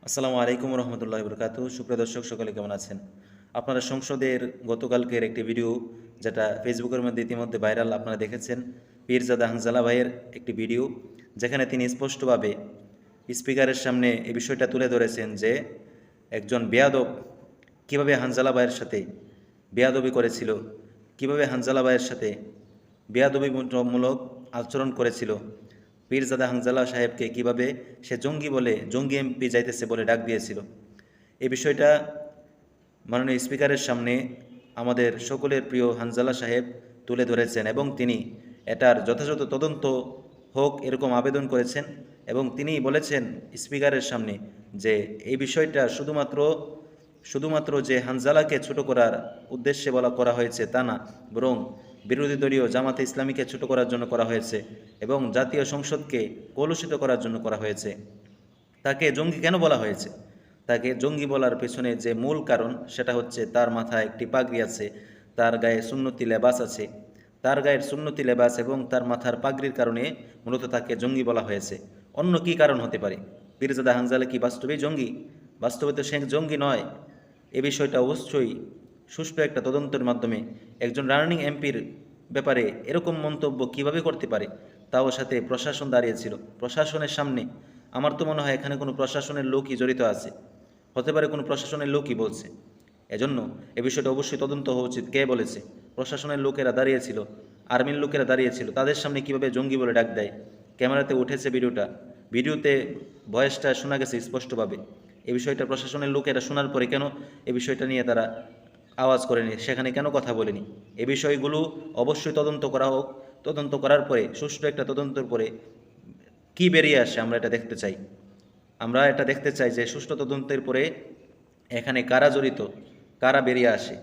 আসসালামু আলাইকুম রহমতুল্লাহ বরকাতু। সুপ্রিয় দর্শক সকলে কেমন আছেন? আপনারা সংসদের গতকালকের একটি ভিডিও যেটা ফেসবুকের মধ্যে ইতিমধ্যে ভাইরাল আপনারা দেখেছেন, পীরজাদা হানজালা ভাইয়ের একটি ভিডিও, যেখানে তিনি স্পষ্টভাবে স্পিকারের সামনে এই বিষয়টা তুলে ধরেছেন যে একজন বেয়াদব কীভাবে হানজালা ভাইয়ের সাথে বেয়াদবি করেছিল, কিভাবে হানজালা ভাইয়ের সাথে বেয়াদবিমূলক আচরণ করেছিল, পীরজাদা হানজালা সাহেবকে কিভাবে সে জঙ্গি বলে, জঙ্গি এমপি যাইতেছে বলে ডাক দিয়েছিল। এই বিষয়টা মাননীয় স্পিকারের সামনে আমাদের সকলের প্রিয় হানজালা সাহেব তুলে ধরেছেন এবং তিনি এটার যথাযথ তদন্ত হোক এরকম আবেদন করেছেন। এবং তিনি বলেছেন স্পিকারের সামনে যে এই বিষয়টা শুধুমাত্র যে হানজালাকে ছোট করার উদ্দেশ্যে করা হয়েছে তা না, বরং বিরোধী দলীয় জামাতে ইসলামীকে ছোট করার জন্য করা হয়েছে এবং জাতীয় সংসদকে কলুষিত করার জন্য করা হয়েছে। তাকে জঙ্গি কেন বলা হয়েছে? তাকে জঙ্গি বলার পেছনে যে মূল কারণ সেটা হচ্ছে তার মাথায় একটি পাগড়ি আছে, তার গায়ে সুন্নতি লেবাস আছে। তার গায়ের সুন্নতি লেবাস এবং তার মাথার পাগড়ির কারণে মূলত তাকে জঙ্গি বলা হয়েছে। অন্য কি কারণ হতে পারে? পীরজাদা হানজালা কি বাস্তবেই জঙ্গি? বাস্তবে তো সে জঙ্গি নয়। এ বিষয়টা অবশ্যই সুষ্ঠু একটা তদন্তের মাধ্যমে একজন রানিং এমপির ব্যাপারে এরকম মন্তব্য কিভাবে করতে পারে, তাও সাথে প্রশাসন দাঁড়িয়েছিল প্রশাসনের সামনে। আমার তো মনে হয় এখানে কোনো প্রশাসনের লোকই জড়িত আছে, হতে পারে কোনো প্রশাসনের লোকই বলছে। এজন্য এ বিষয়টা অবশ্যই তদন্ত হওয়া উচিত। কে বলেছে? প্রশাসনের লোকেরা দাঁড়িয়েছিল, আর্মির লোকেরা দাঁড়িয়েছিল, তাদের সামনে কিভাবে জঙ্গি বলে ডাক দেয়? ক্যামেরাতে উঠেছে ভিডিওতে ভয়েসটা শোনা গেছে স্পষ্টভাবে। এই বিষয়টা প্রশাসনের লোকেরা শোনার পরে কেন এ বিষয়টা নিয়ে তারা আওয়াজ করেনি, সেখানে কেন কথা বলেনি? এ বিষয়গুলো অবশ্যই তদন্ত করা হোক। তদন্ত করার পরে সুষ্ঠু একটা তদন্তের পরে কি বেরিয়ে আসে আমরা এটা দেখতে চাই। যে সুষ্ঠু তদন্তের পরে এখানে কারা জড়িত, কারা বেরিয়ে আসে।